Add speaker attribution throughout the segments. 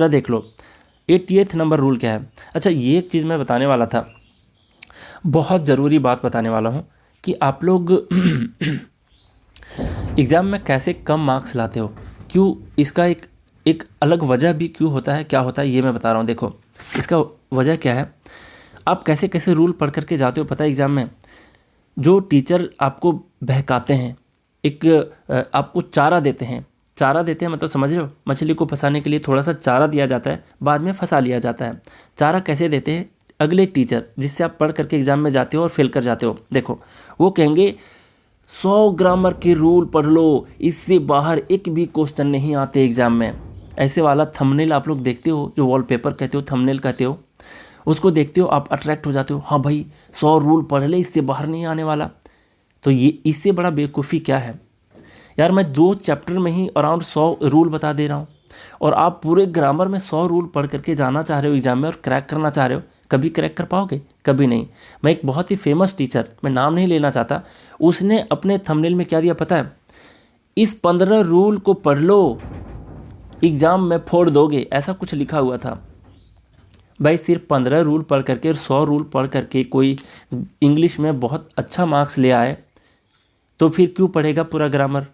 Speaker 1: जरा देख लो 88th number rule क्या है। अच्छा, ये एक चीज़ मैं बताने वाला था, बहुत ज़रूरी बात बताने वाला हूँ कि आप लोग एग्ज़ाम में कैसे कम मार्क्स लाते हो, क्यों, इसका एक एक अलग वजह भी क्यों होता है, क्या होता है, ये मैं बता रहा हूँ। देखो इसका वजह क्या है, आप कैसे कैसे रूल पढ़ करके जाते हो पता है एग्ज़ाम में। जो टीचर आपको बहकाते हैं, एक आपको चारा देते हैं, मतलब समझ रहे हो, मछली को फंसाने के लिए थोड़ा सा चारा दिया जाता है, बाद में फंसा लिया जाता है। चारा कैसे देते हैं, अगले टीचर जिससे आप पढ़ करके एग्ज़ाम में जाते हो और फेल कर जाते हो, देखो वो कहेंगे 100 ग्रामर के रूल पढ़ लो, इससे बाहर एक भी क्वेश्चन नहीं आते एग्ज़ाम में। ऐसे वाला थंबनेल आप लोग देखते हो, जो वॉलपेपर कहते हो, थंबनेल कहते हो, उसको देखते हो आप अट्रैक्ट हो जाते हो, हाँ भाई 100 रूल पढ़ ले, इससे बाहर नहीं आने वाला। तो ये इससे बड़ा बेवकूफ़ी क्या है यार, मैं 2 चैप्टर में ही अराउंड 100 रूल बता दे रहा हूँ और आप पूरे ग्रामर में 100 रूल पढ़ करके जाना चाह रहे हो एग्जाम में और क्रैक करना चाह रहे हो। कभी क्रैक कर पाओगे? कभी नहीं। मैं एक बहुत ही फेमस टीचर, मैं नाम नहीं लेना चाहता, उसने अपने थंबनेल में क्या दिया पता है, इस 15 रूल को पढ़ लो, एग्ज़ाम में फोड़ दोगे, ऐसा कुछ लिखा हुआ था। भाई सिर्फ 15 रूल पढ़ करके और 100 रूल पढ़ करके कोई इंग्लिश में बहुत अच्छा मार्क्स ले आए तो फिर क्यों पढ़ेगा पूरा ग्रामर?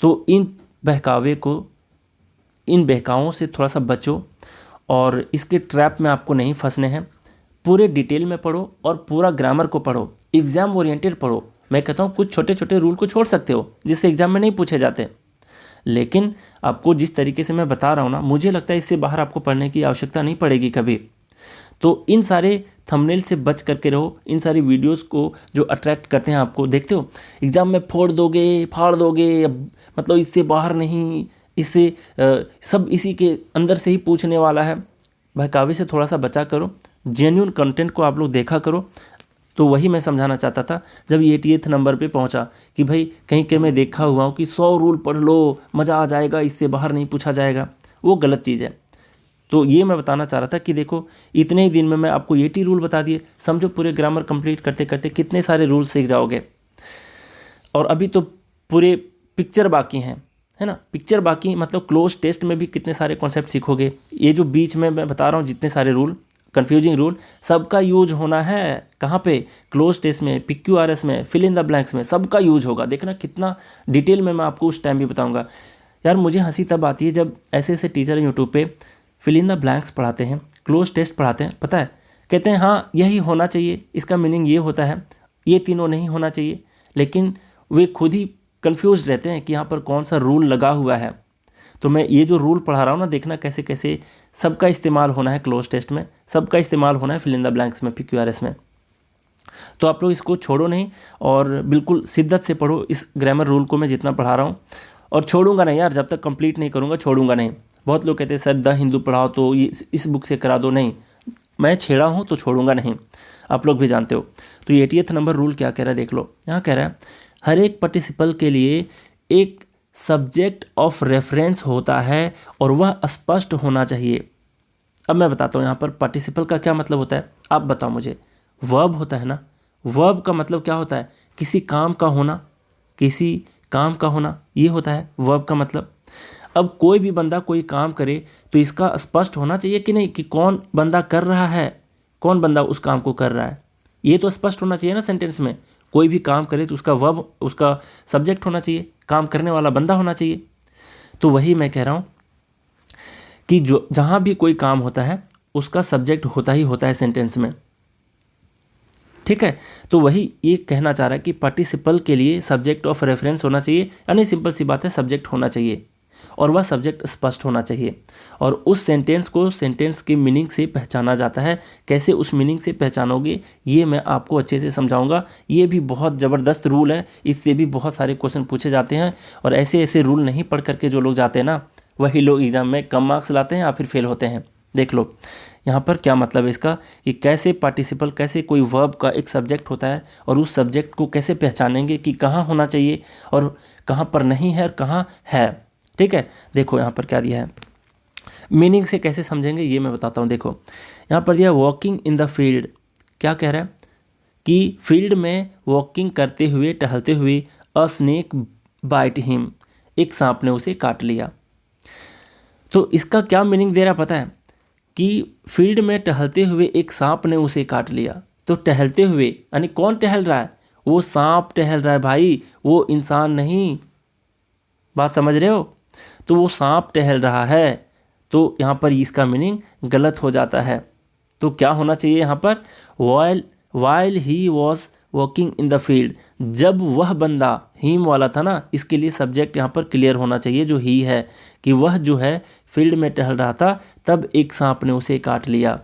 Speaker 1: तो इन बहकावों से थोड़ा सा बचो और इसके ट्रैप में आपको नहीं फंसने हैं। पूरे डिटेल में पढ़ो और पूरा ग्रामर को पढ़ो, एग्ज़ाम ओरिएंटेड पढ़ो। मैं कहता हूँ कुछ छोटे छोटे रूल को छोड़ सकते हो जिससे एग्ज़ाम में नहीं पूछे जाते, लेकिन आपको जिस तरीके से मैं बता रहा हूँ ना, मुझे लगता है इससे बाहर आपको पढ़ने की आवश्यकता नहीं पड़ेगी कभी। तो इन सारे थंबनेल से बच करके रहो, इन सारी वीडियोस को जो अट्रैक्ट करते हैं आपको, देखते हो एग्ज़ाम में फोड़ दोगे, फाड़ दोगे, मतलब इससे बाहर नहीं, इससे सब इसी के अंदर से ही पूछने वाला है। बहकावे से थोड़ा सा बचा करो, जेन्युइन कंटेंट को आप लोग देखा करो। तो वही मैं समझाना चाहता था जब ये 88th नंबर पे पहुंचा कि भाई कहीं कहीं मैं देखा हुआ हूँ कि 100 रूल पढ़ लो, मज़ा आ जाएगा, इससे बाहर नहीं पूछा जाएगा, वो गलत चीज़ है। तो ये मैं बताना चाह रहा था कि देखो इतने ही दिन में मैं आपको 80 रूल बता दिए, समझो पूरे ग्रामर कंप्लीट करते करते कितने सारे रूल सीख जाओगे। और अभी तो पूरे पिक्चर बाकी हैं, है ना, पिक्चर बाकी, मतलब क्लोज टेस्ट में भी कितने सारे कॉन्सेप्ट सीखोगे। ये जो बीच में मैं बता रहा हूँ जितने सारे रूल, कन्फ्यूजिंग रूल, सबका यूज होना है कहाँ पे, क्लोज टेस्ट में, PQRS में, फिल इन द ब्लैंक्स में, सबका यूज होगा। देखना कितना डिटेल में मैं आपको उस टाइम भी बताऊंगा। यार मुझे हंसी तब आती है जब ऐसे ऐसे टीचर यूट्यूब पे फिल इन द ब्लैंक्स पढ़ाते हैं, क्लोज टेस्ट पढ़ाते हैं, पता है कहते हैं हाँ यही होना चाहिए, इसका मीनिंग ये होता है, ये तीनों नहीं होना चाहिए, लेकिन वे खुद ही कंफ्यूज रहते हैं कि यहाँ पर कौन सा रूल लगा हुआ है। तो मैं ये जो रूल पढ़ा रहा हूँ ना, देखना कैसे कैसे सबका इस्तेमाल होना है क्लोज टेस्ट में, सबका इस्तेमाल होना है फिल इन द ब्लैंक्स में, PQRS में। तो आप लोग इसको छोड़ो नहीं और बिल्कुल शिद्दत से पढ़ो इस ग्रामर रूल को मैं जितना पढ़ा रहा हूँ। और छोड़ूंगा नहीं यार, जब तक कंप्लीट नहीं करूँगा छोड़ूंगा नहीं। बहुत लोग कहते हैं सर द हिंदू पढ़ाओ तो ये इस बुक से करा दो, नहीं, मैं छेड़ा हूँ तो छोड़ूंगा नहीं, आप लोग भी जानते हो। तो ये 80th नंबर रूल क्या कह रहा है देख लो, यहाँ कह रहा है हर एक पार्टिसिपल के लिए एक सब्जेक्ट ऑफ रेफरेंस होता है और वह स्पष्ट होना चाहिए। अब मैं बताता हूँ यहाँ पर पार्टिसिपल का क्या मतलब होता है, आप बताओ मुझे। वर्ब होता है ना, वर्ब का मतलब क्या होता है, किसी काम का होना, किसी काम का होना, ये होता है वर्ब का मतलब। अब कोई भी बंदा कोई काम करे तो इसका स्पष्ट होना चाहिए कि नहीं, कि कौन बंदा कर रहा है, कौन बंदा उस काम को कर रहा है, ये तो स्पष्ट होना चाहिए ना सेंटेंस में। कोई भी काम करे तो उसका वर्ब, उसका सब्जेक्ट होना चाहिए, काम करने वाला बंदा होना चाहिए। तो वही मैं कह रहा हूँ कि जो जहाँ भी कोई काम होता है उसका सब्जेक्ट होता ही होता है सेंटेंस में, ठीक है। तो वही ये कहना चाह रहा है कि पार्टिसिपल के लिए सब्जेक्ट ऑफ रेफरेंस होना चाहिए, यानी सिंपल सी बात है सब्जेक्ट होना चाहिए और वह सब्जेक्ट स्पष्ट होना चाहिए। और उस सेंटेंस को सेंटेंस के मीनिंग से पहचाना जाता है। कैसे उस मीनिंग से पहचानोगे ये मैं आपको अच्छे से समझाऊंगा। ये भी बहुत ज़बरदस्त रूल है, इससे भी बहुत सारे क्वेश्चन पूछे जाते हैं और ऐसे ऐसे रूल नहीं पढ़ करके जो लोग जाते हैं ना, वही लोग एग्ज़ाम में कम मार्क्स लाते हैं या फिर फेल होते हैं। देख लो यहाँ पर क्या मतलब है इसका, कि कैसे पार्टिसिपल, कैसे कोई वर्ब का एक सब्जेक्ट होता है और उस सब्जेक्ट को कैसे पहचानेंगे कि कहाँ होना चाहिए और कहाँ पर नहीं है और कहाँ है, ठीक है। देखो यहाँ पर क्या दिया है, मीनिंग से कैसे समझेंगे ये मैं बताता हूँ। देखो यहाँ पर दिया वॉकिंग इन द फील्ड, क्या कह रहा है कि फील्ड में वॉकिंग करते हुए, टहलते हुए, अ स्नेक बाइट हिम, एक सांप ने उसे काट लिया। तो इसका क्या मीनिंग दे रहा पता है कि फील्ड में टहलते हुए एक सांप ने उसे काट लिया। तो टहलते हुए यानी कौन टहल रहा है? वो सांप टहल रहा है भाई, वो इंसान नहीं। बात समझ रहे हो? तो वो सांप टहल रहा है, तो यहाँ पर इसका मीनिंग गलत हो जाता है। तो क्या होना चाहिए यहाँ पर? While he was walking in the field, जब वह बंदा, हिम वाला था ना, इसके लिए सब्जेक्ट यहाँ पर क्लियर होना चाहिए जो ही है, कि वह जो है फील्ड में टहल रहा था तब एक सांप ने उसे काट लिया।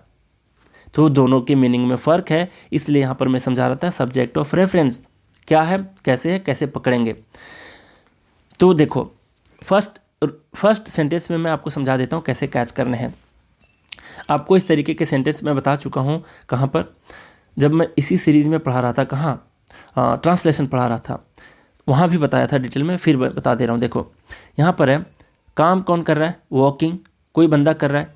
Speaker 1: तो दोनों के मीनिंग में फ़र्क है, इसलिए यहाँ पर मैं समझा रहा था सब्जेक्ट ऑफ रेफरेंस क्या है, कैसे पकड़ेंगे। तो देखो फर्स्ट सेंटेंस में मैं आपको समझा देता हूँ कैसे कैच करने हैं। आपको इस तरीके के सेंटेंस मैं बता चुका हूँ कहाँ पर, जब मैं इसी सीरीज़ में पढ़ा रहा था, कहाँ ट्रांसलेशन पढ़ा रहा था, वहाँ भी बताया था डिटेल में, फिर बता दे रहा हूँ। देखो यहाँ पर है, काम कौन कर रहा है? वॉकिंग, कोई बंदा कर रहा है।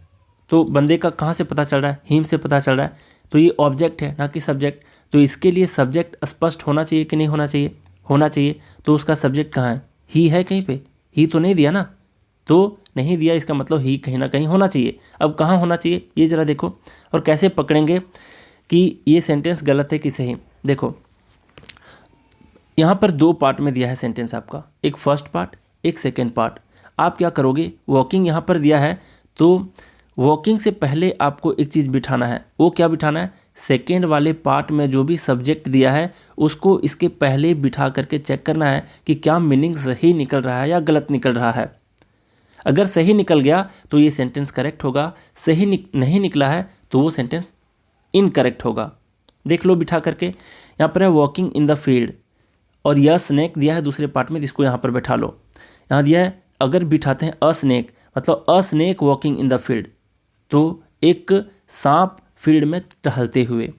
Speaker 1: तो बंदे का कहाँ से पता चल रहा है? हिम से पता चल रहा है। तो ये ऑब्जेक्ट है ना कि सब्जेक्ट। तो इसके लिए सब्जेक्ट स्पष्ट होना चाहिए कि नहीं होना चाहिए? होना चाहिए। तो उसका सब्जेक्ट कहाँ है? ही है कहीं पे? ही तो नहीं दिया ना, तो नहीं दिया, इसका मतलब ही कहीं ना कहीं होना चाहिए। अब कहाँ होना चाहिए ये ज़रा देखो, और कैसे पकड़ेंगे कि ये सेंटेंस गलत है कि सही। देखो यहाँ पर दो पार्ट में दिया है सेंटेंस आपका, एक फर्स्ट पार्ट, एक सेकेंड पार्ट। आप क्या करोगे? वॉकिंग यहाँ पर दिया है, तो वॉकिंग से पहले आपको एक चीज़ बिठाना है। वो क्या बिठाना है? सेकेंड वाले पार्ट में जो भी सब्जेक्ट दिया है उसको इसके पहले बिठा करके चेक करना है कि क्या मीनिंग सही निकल रहा है या गलत निकल रहा है। अगर सही निकल गया तो ये सेंटेंस करेक्ट होगा, सही नहीं निकला है तो वो सेंटेंस इनकरेक्ट होगा। देख लो बिठा करके। यहाँ पर है वॉकिंग इन द फील्ड, और यह स्नेक दिया है दूसरे पार्ट में, इसको यहाँ पर बैठा लो। यहाँ दिया है, अगर बिठाते हैं अ स्नेक, मतलब अ snake walking in the field, तो एक सांप फील्ड में टहलते हुए,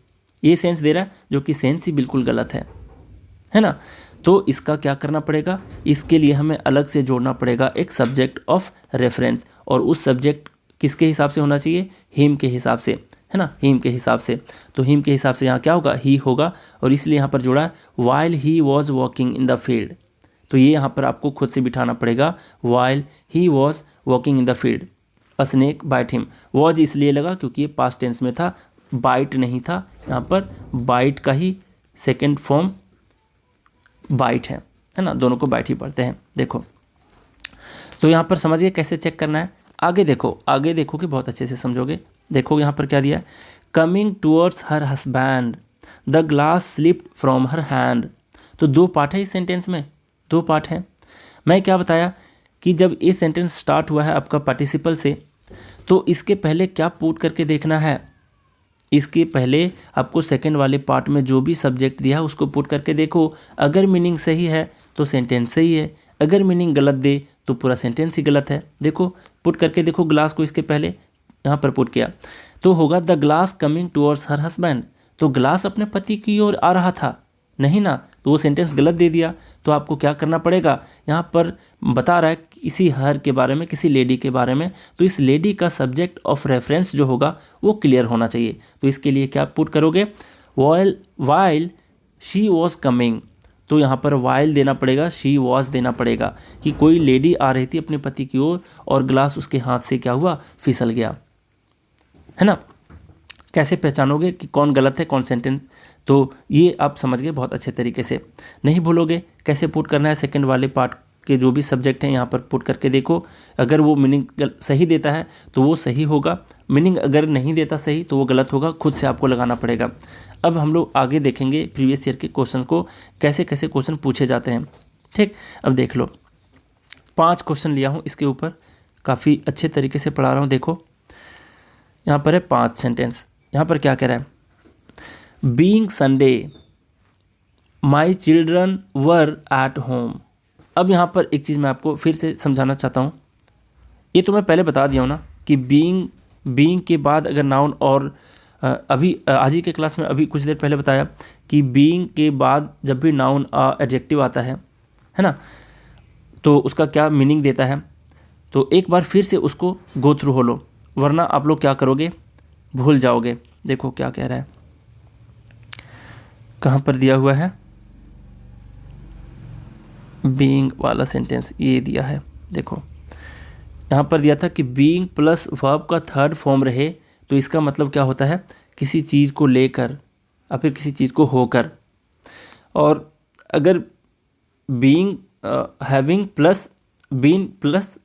Speaker 1: ये सेंस दे रहा है, जो कि सेंस ही बिल्कुल गलत है ना। तो इसका क्या करना पड़ेगा? इसके लिए हमें अलग से जोड़ना पड़ेगा एक सब्जेक्ट ऑफ रेफरेंस, और उस सब्जेक्ट किसके हिसाब से होना चाहिए? हिम के हिसाब से, है ना, हिम के हिसाब से। तो हिम के हिसाब से यहाँ क्या होगा? ही होगा, और इसलिए यहाँ पर जोड़ा है while he was walking in the field. तो ये यहाँ पर आपको खुद से बिठाना पड़ेगा, while he was walking in the field a snake bite him. Was इसलिए लगा क्योंकि ये पास्ट टेंस में था, बाइट नहीं था। यहाँ पर बाइट का ही सेकेंड फॉर्म बाइट है ना, दोनों को बाइट ही पढ़ते हैं। देखो तो यहाँ पर समझिए कैसे चेक करना है। आगे देखो कि बहुत अच्छे से समझोगे। देखो यहाँ पर क्या दिया है? Coming towards her husband the glass slipped from her hand. तो दो पार्ट है इस सेंटेंस में, दो पार्ट है। मैं क्या बताया कि जब ये सेंटेंस स्टार्ट हुआ है आपका पार्टिसिपल से, तो इसके पहले क्या पुट करके देखना है? इसके पहले आपको सेकंड वाले पार्ट में जो भी सब्जेक्ट दिया है उसको पुट करके देखो। अगर मीनिंग सही है तो सेंटेंस सही है, अगर मीनिंग गलत दे तो पूरा सेंटेंस ही गलत है। देखो पुट करके देखो, ग्लास को इसके पहले यहाँ पर पुट किया तो होगा the glass coming towards her husband. तो ग्लास अपने पति की ओर आ रहा था, नहीं ना, तो वो सेंटेंस गलत दे दिया। तो आपको क्या करना पड़ेगा? यहाँ पर बता रहा है किसी हर के बारे में, किसी लेडी के बारे में, तो इस लेडी का सब्जेक्ट ऑफ रेफरेंस जो होगा वो क्लियर होना चाहिए। तो इसके लिए क्या पुट करोगे? वाइल शी वॉज कमिंग, तो यहाँ पर वाइल देना पड़ेगा, शी वॉज देना पड़ेगा, कि कोई लेडी आ रही थी अपने पति की ओर और ग्लास उसके हाथ से क्या हुआ? फिसल गया, है ना। कैसे पहचानोगे कि कौन गलत है कौन सेंटेंस? तो ये आप समझ गए बहुत अच्छे तरीके से। नहीं भूलोगे कैसे पुट करना है? सेकंड वाले पार्ट के जो भी सब्जेक्ट हैं यहाँ पर पुट करके देखो। अगर वो मीनिंग सही देता है तो वो सही होगा, मीनिंग अगर नहीं देता सही तो वो गलत होगा। खुद से आपको लगाना पड़ेगा। अब हम लोग आगे देखेंगे प्रीवियस ईयर के क्वेश्चन को, कैसे कैसे क्वेश्चन पूछे जाते हैं। ठीक, अब देख लो 5 क्वेश्चन लिया हूँ इसके ऊपर, काफ़ी अच्छे तरीके से पढ़ा रहा हूँ। देखो यहाँ पर है 5 सेंटेंस। यहाँ पर क्या कह रहा है? Being Sunday my children were at home. अब यहाँ पर एक चीज़ मैं आपको फिर से समझाना चाहता हूँ। ये तो मैं पहले बता दिया हूँ ना कि बीइंग के बाद अगर नाउन, और अभी आज ही के क्लास में अभी कुछ देर पहले बताया कि बीइंग के बाद जब भी नाउन एडजेक्टिव आता है ना, तो उसका क्या मीनिंग देता है। तो एक बार फिर से उसको गो थ्रू हो लो, वरना आप लोग क्या करोगे? भूल जाओगे। देखो क्या कह रहा है, कहाँ पर दिया हुआ है? बीइंग वाला सेंटेंस ये दिया है। देखो यहाँ पर दिया था कि बीइंग प्लस वर्ब का थर्ड फॉर्म रहे तो इसका मतलब क्या होता है, किसी चीज़ को लेकर या फिर किसी चीज़ को होकर। और अगर being having plus being plus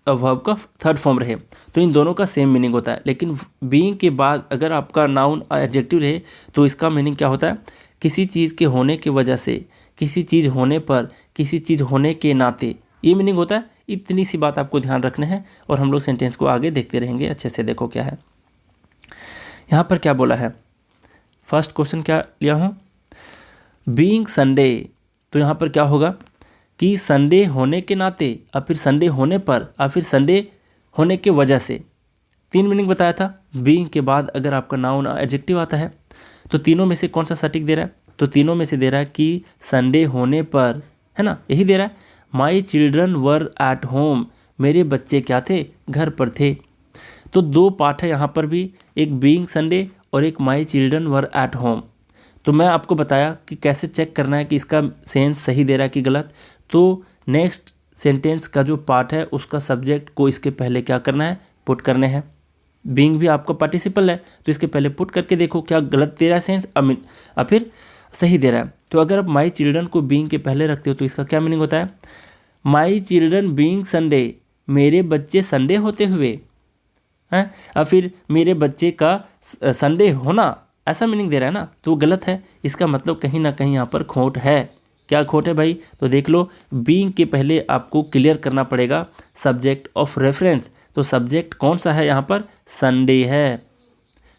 Speaker 1: verb का थर्ड फॉर्म रहे तो इन दोनों का सेम मीनिंग होता है। लेकिन बीइंग के बाद अगर आपका नाउन एडजेक्टिव रहे तो इसका मीनिंग क्या होता है, किसी चीज़ के होने की वजह से, किसी चीज़ होने पर, किसी चीज़ होने के नाते, ये मीनिंग होता है। इतनी सी बात आपको ध्यान रखना है और हम लोग सेंटेंस को आगे देखते रहेंगे। अच्छे से देखो क्या है यहाँ पर, क्या बोला है। फर्स्ट क्वेश्चन क्या लिया हूँ, बीइंग संडे। तो यहाँ पर क्या होगा कि संडे होने के नाते और फिर संडे होने पर और फिर संडे होने के वजह से, तीन मीनिंग बताया था। बीइंग के बाद अगर आपका नाउन एडजेक्टिव आता है तो तीनों में से कौन सा सटीक दे रहा है, तो तीनों में से दे रहा है कि संडे होने पर, है ना, यही दे रहा है। My children were at home, मेरे बच्चे क्या थे, घर पर थे। तो दो पार्ट है यहाँ पर भी, एक बीइंग संडे और एक my children were at home. तो मैं आपको बताया कि कैसे चेक करना है कि इसका सेंस सही दे रहा है कि गलत। तो नेक्स्ट सेंटेंस का जो पार्ट है उसका सब्जेक्ट को इसके पहले क्या करना है, पुट करने हैं। बीइंग भी आपका पार्टिसिपल है तो इसके पहले पुट करके देखो क्या गलत दे रहा है सेंस या फिर सही दे रहा है। तो अगर आप माई चिल्ड्रन को बीइंग के पहले रखते हो तो इसका क्या मीनिंग होता है, माई चिल्ड्रन बीइंग संडे, मेरे बच्चे संडे होते हुए हैं, या फिर मेरे बच्चे का संडे होना, ऐसा मीनिंग दे रहा है ना, तो वो गलत है। इसका मतलब कहीं ना कहीं यहाँ पर खोट है। क्या खोट है भाई, तो देख लो, बीइंग के पहले आपको क्लियर करना पड़ेगा सब्जेक्ट ऑफ रेफरेंस। तो सब्जेक्ट कौन सा है यहाँ पर, संडे है।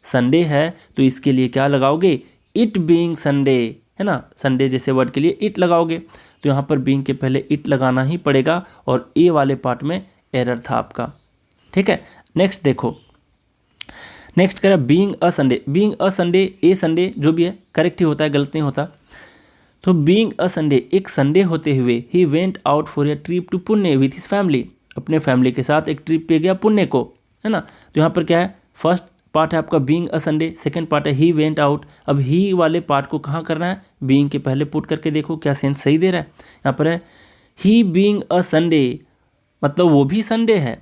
Speaker 1: संडे है तो इसके लिए क्या लगाओगे, इट बीइंग संडे, है ना, संडे जैसे वर्ड के लिए इट लगाओगे। तो यहाँ पर बीइंग के पहले इट लगाना ही पड़ेगा और ए वाले पार्ट में एरर था आपका। ठीक है, नेक्स्ट देखो, नेक्स्ट करें being a Sunday. Being a Sunday, A Sunday जो भी है करेक्ट ही होता है, गलत नहीं होता। तो बीइंग अ संडे, एक संडे होते हुए, he went out for a trip to Pune with his family, अपने फैमिली के साथ एक ट्रिप पे गया पुणे को, है ना। तो यहाँ पर क्या है, फर्स्ट पार्ट है आपका being a Sunday, second part है ही वेंट आउट। अब ही वाले पार्ट को कहाँ करना है, बीइंग के पहले पुट करके देखो क्या सेंस सही दे रहा है। यहाँ पर है ही बीइंग अ संडे, मतलब वो भी संडे है,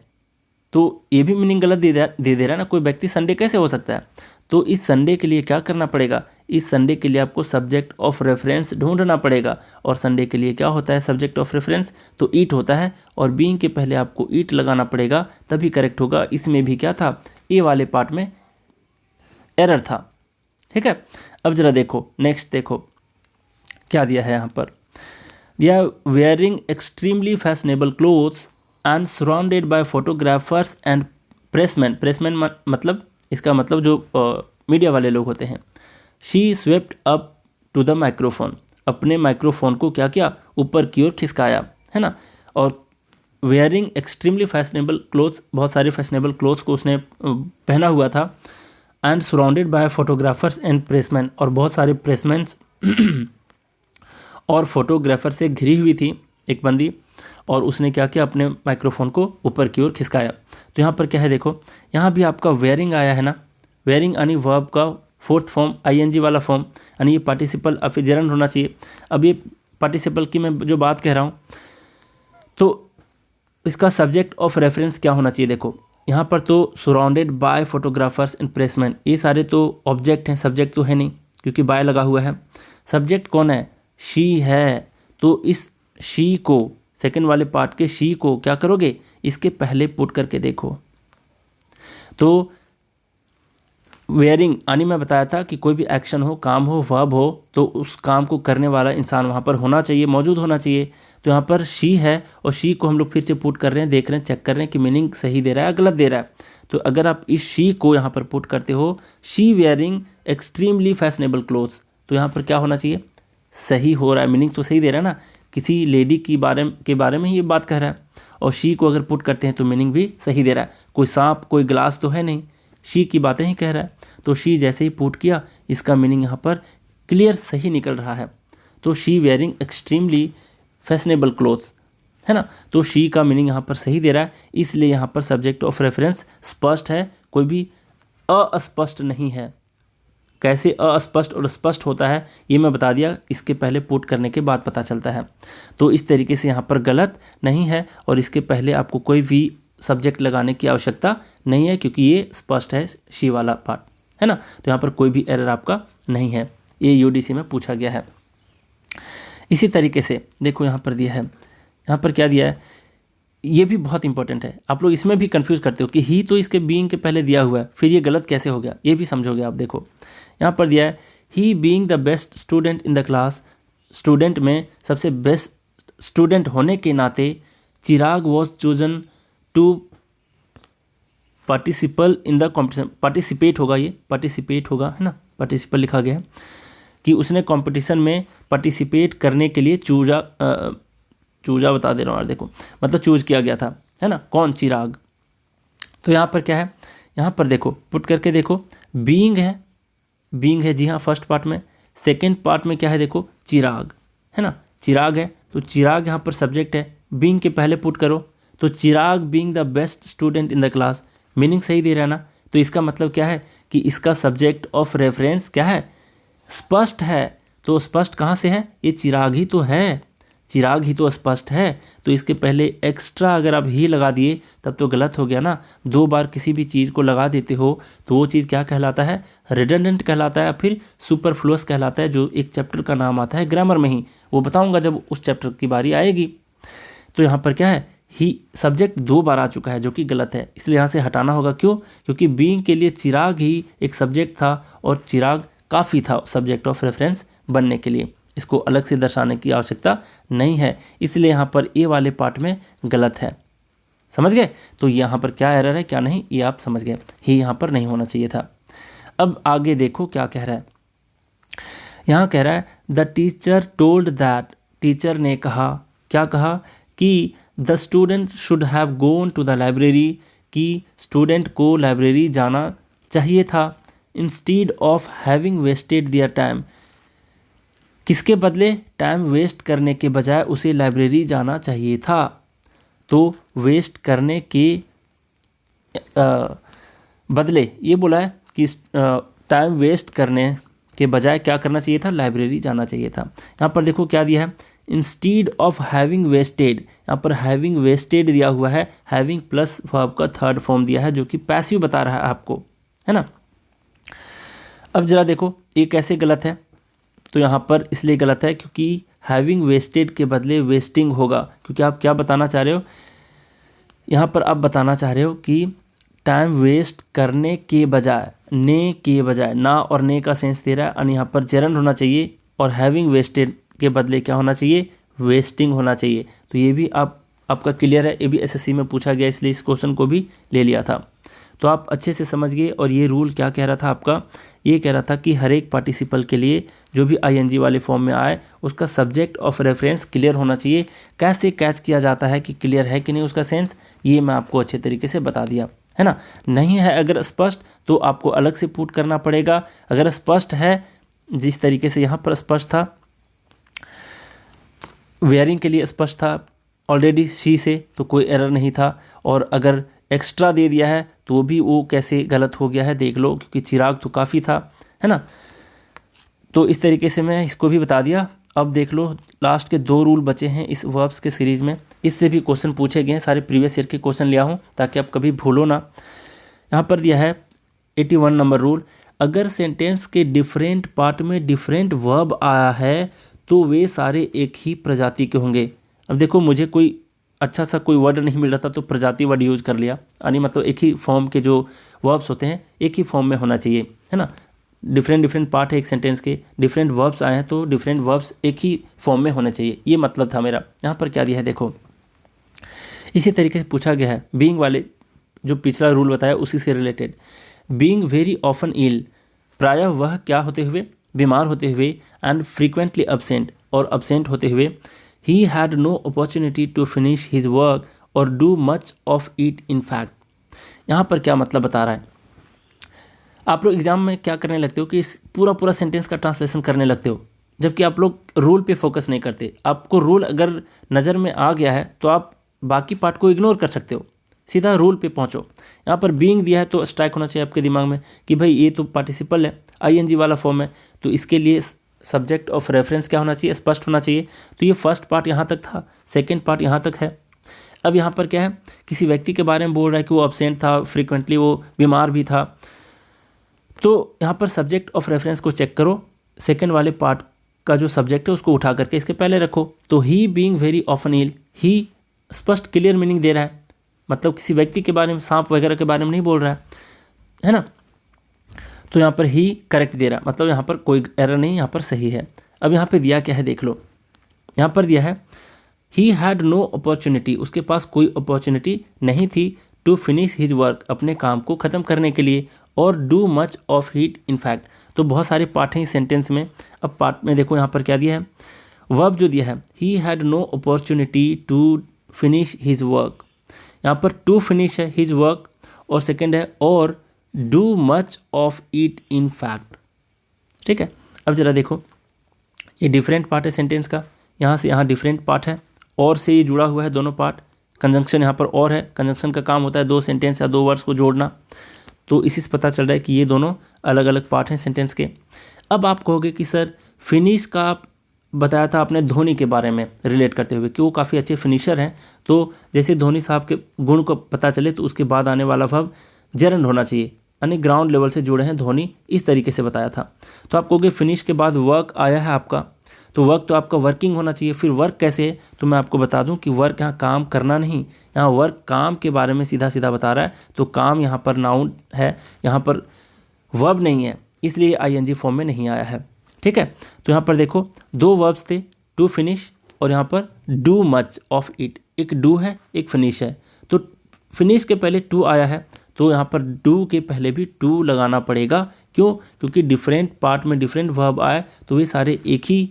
Speaker 1: तो ये भी मीनिंग गलत दे रहा है ना, कोई व्यक्ति संडे कैसे हो सकता है। तो इस संडे के लिए क्या करना पड़ेगा, इस संडे के लिए आपको सब्जेक्ट ऑफ रेफरेंस ढूंढना पड़ेगा। और संडे के लिए क्या होता है सब्जेक्ट ऑफ रेफरेंस, तो ईट होता है, और बीइंग के पहले आपको ईट लगाना पड़ेगा तभी करेक्ट होगा। इसमें भी क्या था, ए वाले पार्ट में एरर था। ठीक है, अब जरा देखो नेक्स्ट, देखो क्या दिया है यहाँ पर, Diya wearing extremely fashionable clothes and surrounded by photographers and pressman. Pressman मतलब, इसका मतलब जो मीडिया वाले लोग होते हैं। She swept up to the microphone, अपने माइक्रोफोन को क्या किया, ऊपर की ओर खिसकाया, है ना। और वेयरिंग एक्सट्रीमली फैशनेबल क्लोथ्स, बहुत सारे फैशनेबल क्लोथ्स को उसने पहना हुआ था। And surrounded by photographers and pressman, और बहुत सारे प्रेसमैन्स और फोटोग्राफर से घिरी हुई थी एक बंदी, और उसने क्या किया, अपने माइक्रोफोन को ऊपर की ओर खिसकाया। तो यहाँ पर क्या है देखो, यहाँ भी आपका वेयरिंग आया है ना, वेयरिंग यानी वर्ब का फोर्थ फॉर्म आईएनजी वाला फॉर्म, यानी ये पार्टिसिपल अब फिर जेरंड होना चाहिए। अब ये पार्टिसिपल की मैं जो बात कह रहा हूँ, तो इसका सब्जेक्ट ऑफ रेफरेंस क्या होना चाहिए, देखो यहाँ पर तो surrounded by photographers and Pressman, ये सारे तो ऑब्जेक्ट हैं, सब्जेक्ट तो है नहीं क्योंकि बाय लगा हुआ है। सब्जेक्ट कौन है, शी है। तो इस शी को, सेकंड वाले पार्ट के शी को क्या करोगे, इसके पहले पुट करके देखो। तो वेयरिंग यानी मैं बताया था कि कोई भी एक्शन हो, काम हो, वर्ब हो, तो उस काम को करने वाला इंसान वहाँ पर होना चाहिए, मौजूद होना चाहिए। तो यहाँ पर शी है और शी को हम लोग फिर से पुट कर रहे हैं, देख रहे हैं, चेक कर रहे हैं कि मीनिंग सही दे रहा है गलत दे रहा है। तो अगर आप इस शी को यहाँ पर पुट करते हो, she wearing extremely fashionable clothes, तो यहाँ पर क्या होना चाहिए, सही हो रहा है, मीनिंग तो सही दे रहा है ना, किसी लेडी के बारे में ही ये बात कह रहा है। और शी को अगर पुट करते हैं तो मीनिंग भी सही दे रहा है। कोई सांप, कोई ग्लास तो है नहीं, शी की बातें ही कह रहा है। तो शी जैसे ही पुट किया, इसका मीनिंग यहाँ पर क्लियर सही निकल रहा है। तो she wearing extremely fashionable clothes, है ना, तो शी का मीनिंग यहाँ पर सही दे रहा है, इसलिए यहाँ पर सब्जेक्ट ऑफ रेफरेंस स्पष्ट है, कोई भी अस्पष्ट नहीं है। कैसे अस्पष्ट और स्पष्ट होता है ये मैं बता दिया, इसके पहले पुट करने के बाद पता चलता है। तो इस तरीके से यहाँ पर गलत नहीं है, और इसके पहले आपको कोई भी सब्जेक्ट लगाने की आवश्यकता नहीं है, क्योंकि ये स्पष्ट है शी वाला पार्ट, है ना। तो यहाँ पर कोई भी एरर आपका नहीं है, ये यूडीसी में पूछा गया है। इसी तरीके से देखो यहाँ पर दिया है, यहाँ पर क्या दिया है, ये भी बहुत इंपॉर्टेंट है। आप लोग इसमें भी कंफ्यूज करते हो कि ही तो इसके बीइंग के पहले दिया हुआ है, फिर ये गलत कैसे हो गया, ये भी समझोगे आप। देखो यहाँ पर दिया है he being the best student in the class, student में सबसे बेस्ट स्टूडेंट होने के नाते Chirag was chosen to participate in the competition. Participate होगा, ये पार्टिसिपेट होगा, है ना, पार्टिसिपल लिखा गया है कि उसने कंपटीशन में पार्टिसिपेट करने के लिए चूजा बता दे रहा हूँ यार, देखो मतलब चूज किया गया था, है ना, कौन, चिराग। तो यहाँ पर क्या है, यहाँ पर देखो पुट करके देखो, बीइंग है, बीइंग है जी हाँ फर्स्ट पार्ट में, सेकंड पार्ट में क्या है देखो, चिराग, है ना, चिराग है, तो चिराग यहाँ पर सब्जेक्ट है, बीइंग के पहले पुट करो तो Chirag being the best student in the class, meaning सही दे रहा है ना। तो इसका मतलब क्या है कि इसका सब्जेक्ट ऑफ रेफरेंस क्या है, स्पष्ट है। तो स्पष्ट कहाँ से है, ये चिराग ही तो है, चिराग ही तो स्पष्ट है। तो इसके पहले एक्स्ट्रा अगर आप ही लगा दिए तब तो गलत हो गया ना। दो बार किसी भी चीज़ को लगा देते हो तो वो चीज़ क्या कहलाता है, रिडंडेंट कहलाता है, फिर सुपरफ्लुअस कहलाता है, जो एक चैप्टर का नाम आता है ग्रामर में ही, वो बताऊंगा जब उस चैप्टर की बारी आएगी। तो यहाँ पर क्या है, ही सब्जेक्ट दो बार आ चुका है जो कि गलत है, इसलिए यहाँ से हटाना होगा। क्यों, क्योंकि बीइंग के लिए चिराग ही एक सब्जेक्ट था और चिराग काफ़ी था सब्जेक्ट ऑफ रेफरेंस बनने के लिए, इसको अलग से दर्शाने की आवश्यकता नहीं है, इसलिए यहाँ पर ए वाले पार्ट में गलत है। समझ गए। तो यहाँ पर क्या एरर है क्या नहीं, ये आप समझ गए, ही यहाँ पर नहीं होना चाहिए था। अब आगे देखो क्या कह रहा है, यहाँ कह रहा है the teacher told that, teacher ने कहा, क्या कहा कि the student should have gone to the library, कि स्टूडेंट को लाइब्रेरी जाना चाहिए था, instead of having wasted their time, किसके बदले, टाइम वेस्ट करने के बजाय उसे लाइब्रेरी जाना चाहिए था। तो वेस्ट करने के बदले ये बोला है कि टाइम वेस्ट करने के बजाय क्या करना चाहिए था, लाइब्रेरी जाना चाहिए था। यहाँ पर देखो क्या दिया है, इंस्टीड ऑफ हैविंग वेस्टेड, यहाँ पर हैविंग वेस्टेड दिया हुआ है, हैविंग प्लस वर्ब का थर्ड फॉर्म दिया है जो कि पैसिव बता रहा है आपको, है ना। अब जरा देखो ये कैसे गलत है, तो यहाँ पर इसलिए गलत है क्योंकि हैविंग वेस्टेड के बदले वेस्टिंग होगा, क्योंकि आप क्या बताना चाह रहे हो, यहाँ पर आप बताना चाह रहे हो कि टाइम वेस्ट करने के बजाय, ने के बजाय, ना और ने का सेंस दे रहा है, और यहाँ पर जेरंड होना चाहिए, और हैविंग वेस्टेड के बदले क्या होना चाहिए, वेस्टिंग होना चाहिए। तो ये भी आपका क्लियर है, ये भी एसएससी में पूछा गया, इसलिए इस क्वेश्चन को भी ले लिया था। तो आप अच्छे से समझ गए। और ये रूल क्या कह रहा था आपका, ये कह रहा था कि हर एक पार्टिसिपल के लिए जो भी आईएनजी वाले फॉर्म में आए उसका सब्जेक्ट ऑफ रेफरेंस क्लियर होना चाहिए। कैसे कैच किया जाता है कि क्लियर है कि नहीं उसका सेंस, ये मैं आपको अच्छे तरीके से बता दिया, है ना। नहीं है अगर स्पष्ट तो आपको अलग से पुट करना पड़ेगा, अगर स्पष्ट है जिस तरीके से यहाँ पर स्पष्ट था, वेयरिंग के लिए स्पष्ट था ऑलरेडी शी से, तो कोई एरर नहीं था। और अगर एक्स्ट्रा दे दिया है तो भी वो कैसे गलत हो गया है देख लो, क्योंकि चिराग तो काफ़ी था, है ना। तो इस तरीके से मैं इसको भी बता दिया। अब देख लो लास्ट के दो रूल बचे हैं इस वर्ब्स के सीरीज़ में, इससे भी क्वेश्चन पूछे गए हैं, सारे प्रीवियस ईयर के क्वेश्चन लिया हूँ ताकि आप कभी भूलो ना। यहाँ पर दिया है 81 नंबर रूल, अगर सेंटेंस के डिफरेंट पार्ट में डिफरेंट वर्ब आया है तो वे सारे एक ही प्रजाति के होंगे। अब देखो मुझे कोई अच्छा सा कोई वर्ड नहीं मिल रहा था तो प्रजाति वर्ड यूज़ कर लिया, यानी मतलब एक ही फॉर्म के जो वर्ब्स होते हैं एक ही फॉर्म में होना चाहिए, है ना। डिफरेंट पार्ट है एक सेंटेंस के, डिफरेंट वर्ब्स आए हैं तो डिफरेंट वर्ब्स एक ही फॉर्म में होने चाहिए, ये मतलब था मेरा। यहाँ पर क्या दिया है देखो, इसी तरीके से पूछा गया है बीइंग वाले जो पिछला रूल बताया उसी से रिलेटेड, बीइंग वेरी ऑफन इल, प्रायः वह क्या होते हुए, बीमार होते हुए, एंड फ्रीक्वेंटली अब्सेंट, और अब्सेंट होते हुए, he had no opportunity to finish his work or do much of it in fact। यहाँ पर क्या मतलब बता रहा है, आप लोग एग्जाम में क्या करने लगते हो कि इस पूरा सेंटेंस का ट्रांसलेशन करने लगते हो, जबकि आप लोग रूल पे फोकस नहीं करते। आपको रूल अगर नज़र में आ गया है तो आप बाकी पार्ट को इग्नोर कर सकते हो, सीधा रूल पे पहुँचो। यहाँ पर बीइंग दिया है तो स्ट्राइक होना चाहिए आपके दिमाग में कि भाई ये तो पार्टिसिपल है, आईएनजी वाला फॉर्म है, तो इसके लिए सब्जेक्ट ऑफ रेफरेंस क्या होना चाहिए, स्पष्ट होना चाहिए। तो ये फर्स्ट पार्ट यहाँ तक था, सेकंड पार्ट यहाँ तक है। अब यहाँ पर क्या है, किसी व्यक्ति के बारे में बोल रहा है कि वो अब्सेंट था, फ्रिक्वेंटली वो बीमार भी था। तो यहाँ पर सब्जेक्ट ऑफ रेफरेंस को चेक करो, सेकंड वाले पार्ट का जो सब्जेक्ट है उसको उठा करके इसके पहले रखो। तो ही बीइंग वेरी ऑफन इल, ही स्पष्ट क्लियर मीनिंग दे रहा है, मतलब किसी व्यक्ति के बारे में, सांप वगैरह के बारे में नहीं बोल रहा है ना। तो यहाँ पर ही करेक्ट दे रहा है, मतलब यहाँ पर कोई एरर नहीं, यहाँ पर सही है। अब यहाँ पे दिया क्या है देख लो, यहाँ पर दिया है ही हैड नो अपॉर्चुनिटी, उसके पास कोई अपॉर्चुनिटी नहीं थी टू फिनिश हिज वर्क, अपने काम को ख़त्म करने के लिए, और do much of heat in fact. तो बहुत सारे पार्ट हैं इस सेंटेंस में। अब पार्ट में देखो यहाँ पर क्या दिया है, वर्ब जो दिया है he had no opportunity to finish his work, यहाँ पर टू फिनिश है हिज वर्क, और सेकेंड है और do much of it in fact. ठीक है, अब जरा देखो, ये डिफरेंट पार्ट है सेंटेंस का, यहाँ से यहाँ डिफरेंट पार्ट है, और से ये जुड़ा हुआ है दोनों पार्ट। कंजंक्शन यहाँ पर और है, कंजंक्शन का काम होता है दो सेंटेंस या दो वर्ड्स को जोड़ना, तो इसी से पता चल रहा है कि ये दोनों अलग अलग पार्ट हैं सेंटेंस के। अब आप कहोगे कि सर फिनिश का आप बताया था आपने धोनी के बारे में रिलेट करते हुए कि वो काफ़ी अच्छे फिनिशर हैं, तो जैसे धोनी साहब के गुण को पता चले तो उसके बाद आने वाला वर्ब जेरंड होना चाहिए, यानी ग्राउंड लेवल से जुड़े हैं धोनी, इस तरीके से बताया था। तो आप कहोगे फिनिश के बाद वर्क आया है आपका, तो वर्क तो आपका वर्किंग होना चाहिए। फिर वर्क कैसे है, तो मैं आपको बता दूं कि वर्क यहाँ काम करना नहीं, यहाँ वर्क काम के बारे में सीधा सीधा बता रहा है। तो काम यहाँ पर नाउन है, यहाँ पर वर्ब नहीं है, इसलिए आईएनजी फॉर्म में नहीं आया है। ठीक है, तो यहाँ पर देखो दो वर्ब्स थे, टू फिनिश और यहाँ पर डू मच ऑफ इट, एक डू है एक फिनिश है। तो फिनिश के पहले टू आया है, तो यहाँ पर डू के पहले भी टू लगाना पड़ेगा। क्यों? क्योंकि डिफरेंट पार्ट में डिफरेंट वर्ब आए तो वे सारे एक ही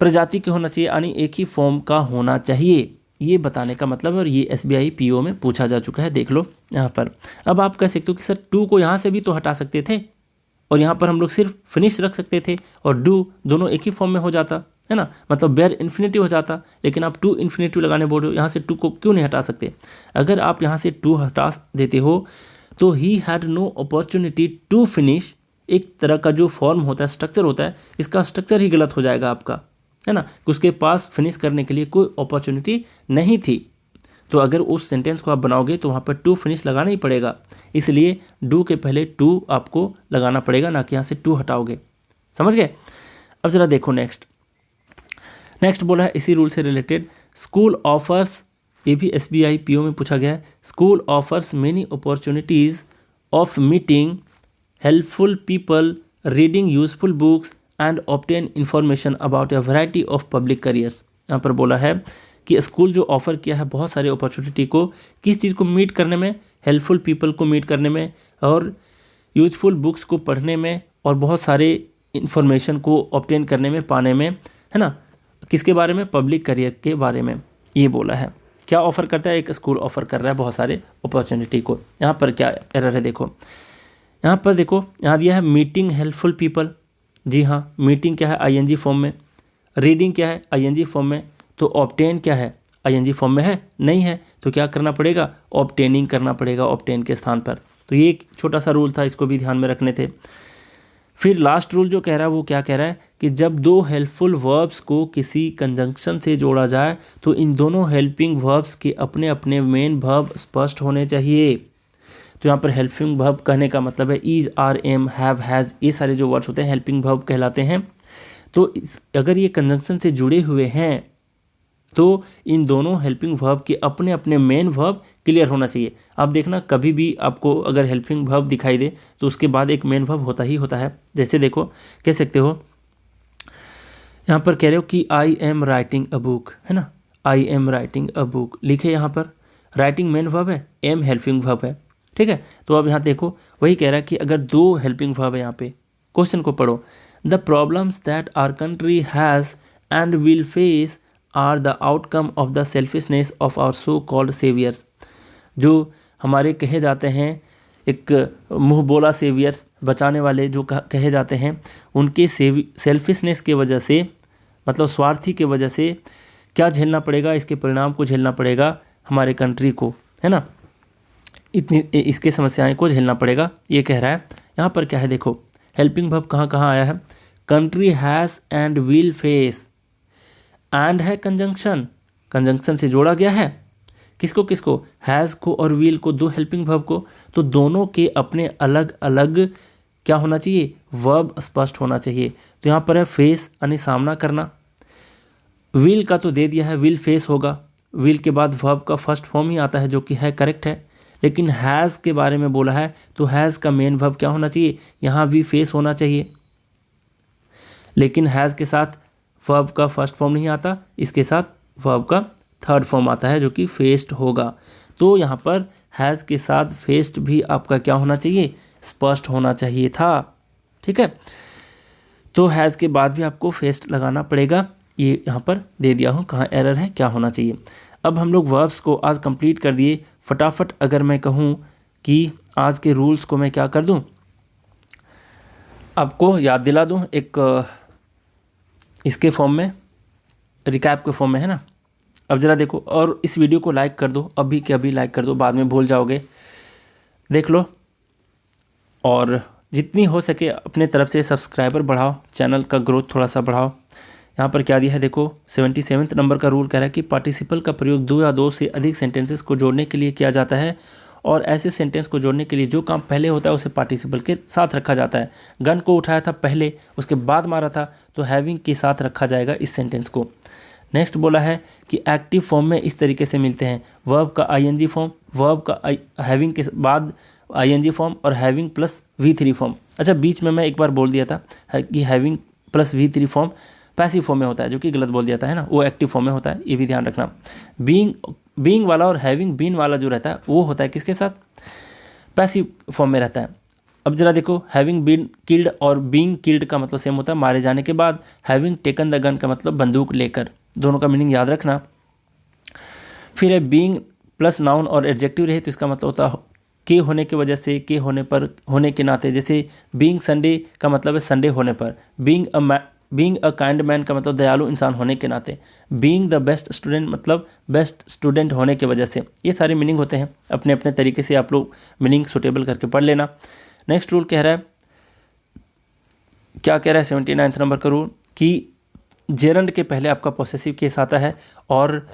Speaker 1: प्रजाति के होना चाहिए, यानी एक ही फॉर्म का होना चाहिए, ये बताने का मतलब है। और ये SBI PO में पूछा जा चुका है, देख लो यहाँ पर। अब आप कह सकते हो कि सर टू को यहाँ से भी तो हटा सकते थे, और यहाँ पर हम लोग सिर्फ फिनिश रख सकते थे और डू दोनों एक ही फॉर्म में हो जाता है ना, मतलब बेयर इन्फिनेटिव हो जाता। लेकिन आप टू इन्फिनेटिव लगाने बोल रहे हो, यहाँ से टू को क्यों नहीं हटा सकते? अगर आप यहाँ से टू हटा देते हो तो he had no opportunity to finish, एक तरह का जो फॉर्म होता है, स्ट्रक्चर होता है, इसका स्ट्रक्चर ही गलत हो जाएगा आपका, है ना, कि उसके पास फिनिश करने के लिए कोई अपॉर्चुनिटी नहीं थी। तो अगर उस सेंटेंस को आप बनाओगे तो वहाँ पर टू फिनिश लगाना ही पड़ेगा, इसलिए डू के पहले टू आपको लगाना पड़ेगा, ना कि यहाँ से टू हटाओगे। समझ गए? अब जरा देखो नेक्स्ट बोला है इसी रूल से रिलेटेड, स्कूल ऑफर्स, ये भी SBI PO में पूछा गया है, school offers many opportunities of meeting helpful people, reading useful books and obtain information about a variety of public careers. यहाँ पर बोला है कि स्कूल जो ऑफ़र किया है बहुत सारे अपॉर्चुनिटी को, किस चीज़ को मीट करने में, हेल्पफुल पीपल को मीट करने में, और यूजफुल बुक्स को पढ़ने में, और बहुत सारे इन्फॉर्मेशन को ऑब्टेन करने में, पाने में, है ना, किसके बारे में? पब्लिक करियर के बारे में ये बोला है। क्या ऑफ़र करता है? एक स्कूल ऑफ़र कर रहा है बहुत सारे अपॉर्चुनिटी को। यहाँ पर क्या एरर है देखो, यहाँ पर देखो, यहाँ दिया है मीटिंग हेल्पफुल पीपल। जी हाँ, मीटिंग क्या है? ING फॉर्म में। रीडिंग क्या है? ING फॉर्म में। तो ऑब्टेन क्या है? ING फॉर्म में है? नहीं है। तो क्या करना पड़ेगा? ऑब्टेनिंग करना पड़ेगा ऑब्टेन के स्थान पर। तो ये एक छोटा सा रूल था, इसको भी ध्यान में रखने थे। फिर लास्ट रूल जो कह रहा है वो क्या कह रहा है कि जब दो हेल्पफुल वर्ब्स को किसी कंजंक्शन से जोड़ा जाए तो इन दोनों हेल्पिंग वर्ब्स के अपने अपने मेन वर्ब स्पष्ट होने चाहिए। तो यहाँ पर हेल्पिंग वर्ब कहने का मतलब है is, are, am, have, has, ये सारे जो वर्ड्स होते हैं हेल्पिंग वर्ब कहलाते हैं। तो अगर ये कंजंक्शन से जुड़े हुए हैं तो इन दोनों हेल्पिंग वर्ब के अपने अपने मेन वर्ब क्लियर होना चाहिए। आप देखना कभी भी आपको अगर हेल्पिंग वर्ब दिखाई दे तो उसके बाद एक मेन वर्ब होता ही होता है। जैसे देखो, कह सकते हो यहाँ पर कह रहे हो कि I am writing a book, है ना, I am writing a book लिखे, यहाँ पर राइटिंग मेन वर्ब है, एम हेल्पिंग वर्ब है। ठीक है, तो अब यहाँ देखो वही कह रहा है कि अगर दो हेल्पिंग वर्ब है, यहाँ पे क्वेश्चन को पढ़ो, the problems that our country has and will face are the outcome of the selfishness of our so called saviours. जो हमारे कहे जाते हैं एक मुँह बोला सेवियर्स, बचाने वाले जो कहे जाते हैं, उनके सेल्फिशनेस के वजह से, मतलब स्वार्थी के वजह से क्या झेलना पड़ेगा, इसके परिणाम को झेलना पड़ेगा हमारे कंट्री को, है ना, इतनी इसके समस्याएं को झेलना पड़ेगा, ये कह रहा है। यहाँ पर क्या है देखो, हेल्पिंग वर्ब कहाँ कहाँ आया है, country has and will face, and है कंजंक्शन, कंजंक्शन से जोड़ा गया है, किसको किसको, हैज़ को और विल को, दो हेल्पिंग वर्ब को। तो दोनों के अपने अलग अलग क्या होना चाहिए, वर्ब स्पष्ट होना चाहिए। तो यहाँ पर है फेस यानी सामना करना। विल का तो दे दिया है, विल फेस होगा। विल के बाद वर्ब का फर्स्ट फॉर्म ही आता है जो कि है करेक्ट है। लेकिन हैज़ के बारे में बोला है तो हैज़ का मेन वर्ब क्या होना चाहिए, यहाँ भी फेस होना चाहिए। लेकिन हैज़ के साथ वर्ब का फर्स्ट फॉर्म नहीं आता, इसके साथ वर्ब का थर्ड फॉर्म आता है जो कि फेस्ड होगा। तो यहाँ पर हैज़ के साथ फेस्ड भी आपका क्या होना चाहिए, स्पष्ट होना चाहिए था। ठीक है, तो हैज़ के बाद भी आपको फेस्ड लगाना पड़ेगा। ये यहाँ पर दे दिया हूँ कहाँ एरर है, क्या होना चाहिए। अब हम लोग वर्ब्स को आज कंप्लीट कर दिए। फटाफट अगर मैं कहूँ कि आज के रूल्स को मैं क्या कर दूँ, आपको याद दिला दूँ एक इसके फॉर्म में, रिकैप के फॉर्म में, है ना। अब ज़रा देखो और इस वीडियो को लाइक कर दो, अभी के अभी लाइक कर दो, बाद में भूल जाओगे। देख लो और जितनी हो सके अपने तरफ से सब्सक्राइबर बढ़ाओ, चैनल का ग्रोथ थोड़ा सा बढ़ाओ। यहाँ पर क्या दिया है देखो, 77 नंबर का रूल कह रहा है कि पार्टिसिपल का प्रयोग दो या दो से अधिक सेंटेंसेस को जोड़ने के लिए किया जाता है और ऐसे सेंटेंस को जोड़ने के लिए जो काम पहले होता है उसे पार्टिसिपल के साथ रखा जाता है। गन को उठाया था पहले, उसके बाद मारा था, तो हैविंग के साथ रखा जाएगा इस सेंटेंस को। नेक्स्ट बोला है कि एक्टिव फॉर्म में इस तरीके से मिलते हैं, वर्ब का आईएनजी फॉर्म, वर्ब का हैविंग के बाद आईएनजी फॉर्म और हैविंग प्लस V3 फॉर्म। अच्छा, बीच में मैं एक बार बोल दिया था कि having plus V3 form passive form में होता है, जो कि गलत बोल दिया था, है ना, वो एक्टिव फॉर्म में होता है, ये भी ध्यान रखना। बीइंग वाला और हैविंग बीन वाला जो रहता है वो होता है किसके साथ, पैसिव फॉर्म में रहता है। अब जरा देखो, हैविंग बीन किल्ड और बीइंग किल्ड का मतलब सेम होता है, मारे जाने के बाद। हैविंग टेकन द गन का मतलब बंदूक लेकर, दोनों का मीनिंग याद रखना। फिर है बीइंग प्लस नाउन और एडजेक्टिव रहे तो इसका मतलब होता है के होने की वजह से, के होने पर, होने के नाते। जैसे बीइंग संडे का मतलब है संडे होने पर। बीइंग अ काइंड मैन का मतलब दयालु इंसान होने के नाते। बीइंग द बेस्ट स्टूडेंट मतलब बेस्ट स्टूडेंट होने की वजह से। ये सारे मीनिंग होते हैं, अपने अपने तरीके से आप लोग मीनिंग सुटेबल करके पढ़ लेना। नेक्स्ट रूल कह रहा है, क्या कह रहा है 79 नंबर का रूल, कि जेरंड के पहले आपका पॉसेसिव केस आता है और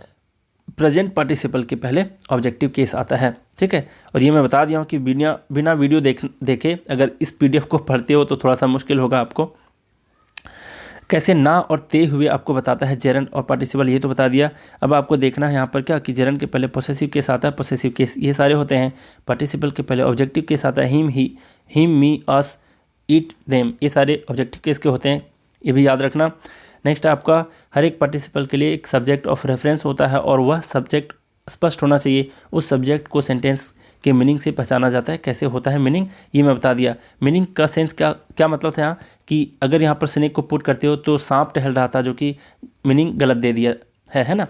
Speaker 1: प्रेजेंट पार्टिसिपल के पहले ऑब्जेक्टिव केस आता है। ठीक है, और ये मैं बता दिया हूँ कि बिना वीडियो देखे अगर इस PDF को पढ़ते हो तो थोड़ा सा मुश्किल होगा आपको। कैसे ना और ते हुए आपको बताता है जेरंड और पार्टिसिपल, ये तो बता दिया। अब आपको देखना है यहाँ पर क्या कि जेरंड के पहले पॉसेसिव केस आता है, पॉसेसिव केस ये सारे होते हैं। पार्टिसिपल के पहले ऑब्जेक्टिव केस आता है, him me us it them, ये सारे ऑब्जेक्टिव केस के होते हैं, ये भी याद रखना। नेक्स्ट आपका हर एक पार्टिसिपल के लिए एक सब्जेक्ट ऑफ रेफरेंस होता है और वह सब्जेक्ट स्पष्ट होना चाहिए। उस सब्जेक्ट को सेंटेंस के मीनिंग से पहचाना जाता है। कैसे होता है मीनिंग, ये मैं बता दिया। मीनिंग का सेंस क्या मतलब था यहाँ कि अगर यहाँ पर स्नेक को पुट करते हो तो सांप टहल रहा था, जो कि मीनिंग गलत दे दिया है ना।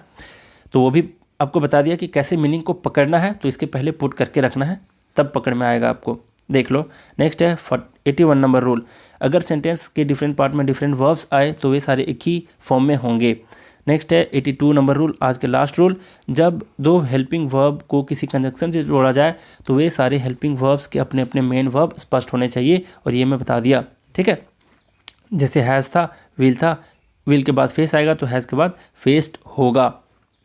Speaker 1: तो वो भी आपको बता दिया कि कैसे मीनिंग को पकड़ना है, तो इसके पहले पुट करके रखना है, तब पकड़ में आएगा आपको। देख लो। नेक्स्ट है 81 नंबर रूल, अगर सेंटेंस के डिफरेंट पार्ट में डिफरेंट वर्ब्स आए तो वे सारे एक ही फॉर्म में होंगे। नेक्स्ट है 82 नंबर रूल, आज के लास्ट रूल, जब दो हेल्पिंग वर्ब को किसी कंजक्शन से जोड़ा जाए तो वे सारे हेल्पिंग वर्ब्स के अपने अपने मेन वर्ब स्पष्ट होने चाहिए, और ये मैं बता दिया। ठीक है, जैसे हैज़ था, विल था, विल के बाद फेस आएगा तो हैज़ के बाद फेस्ड होगा।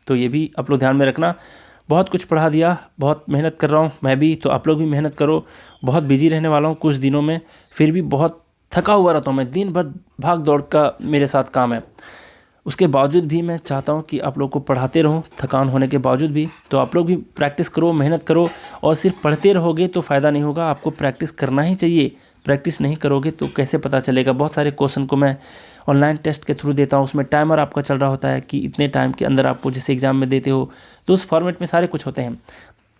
Speaker 1: तो ये भी आप लोग ध्यान में रखना। बहुत कुछ पढ़ा दिया, बहुत मेहनत कर रहा हूँ मैं भी, तो आप लोग भी मेहनत करो। बहुत बिजी रहने वाला हूँ कुछ दिनों में, फिर भी बहुत थका हुआ रहता हूँ मैं, दिन भर भाग दौड़ का मेरे साथ काम है। उसके बावजूद भी मैं चाहता हूँ कि आप लोग को पढ़ाते रहूँ, थकान होने के बावजूद भी। तो आप लोग भी प्रैक्टिस करो, मेहनत करो, और सिर्फ पढ़ते रहोगे तो फ़ायदा नहीं होगा, आपको प्रैक्टिस करना ही चाहिए। प्रैक्टिस नहीं करोगे तो कैसे पता चलेगा। बहुत सारे क्वेश्चन को मैं ऑनलाइन टेस्ट के थ्रू देता हूँ, उसमें टाइमर आपका चल रहा होता है कि इतने टाइम के अंदर आपको जैसे एग्ज़ाम में देते हो, तो उस फॉर्मेट में सारे कुछ होते हैं।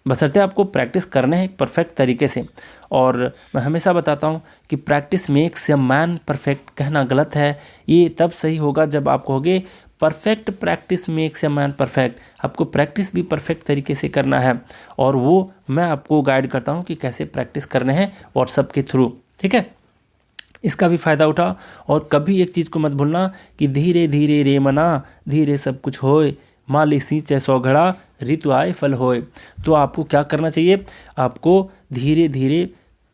Speaker 1: बशर्ते आपको प्रैक्टिस करने हैं एक परफेक्ट तरीके से। और मैं हमेशा बताता हूँ कि practice makes a man perfect कहना गलत है, ये तब सही होगा जब आप कहोगे perfect practice makes a man perfect. आपको प्रैक्टिस भी परफेक्ट तरीके से करना है, और वो मैं आपको गाइड करता हूँ कि कैसे प्रैक्टिस करने हैं व्हाट्सएप के थ्रू। ठीक है, इसका भी फ़ायदा उठा। और कभी एक चीज़ को मत भूलना कि धीरे धीरे रे मना, धीरे सब कुछ होए, माली सींचे सौ घड़ा, ऋतु आए फल होए। तो आपको क्या करना चाहिए, आपको धीरे धीरे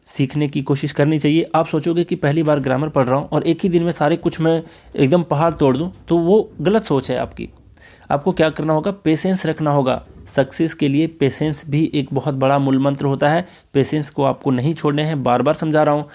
Speaker 1: सीखने की कोशिश करनी चाहिए। आप सोचोगे कि पहली बार ग्रामर पढ़ रहा हूँ और एक ही दिन में सारे कुछ मैं एकदम पहाड़ तोड़ दूँ, तो वो गलत सोच है आपकी। आपको क्या करना होगा, पेशेंस रखना होगा। सक्सेस के लिए पेशेंस भी एक बहुत बड़ा मूल मंत्र होता है। पेशेंस को आपको नहीं छोड़ने हैं, बार बार समझा रहा हूँ।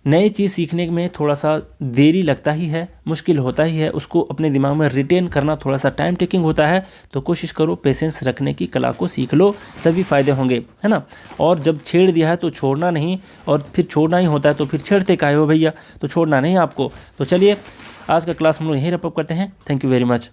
Speaker 1: नई चीज़ सीखने में थोड़ा सा देरी लगता ही है, मुश्किल होता ही है, उसको अपने दिमाग में रिटेन करना थोड़ा सा टाइम टेकिंग होता है। तो कोशिश करो पेशेंस रखने की कला को सीख लो, तभी फ़ायदे होंगे, है ना। और जब छेड़ दिया है तो छोड़ना नहीं, और फिर छोड़ना ही होता है तो फिर छेड़ते काहे हो भैया, तो छोड़ना नहीं आपको। तो चलिए आज का क्लास हम लोग यहीं रैप अप करते हैं। Thank you very much.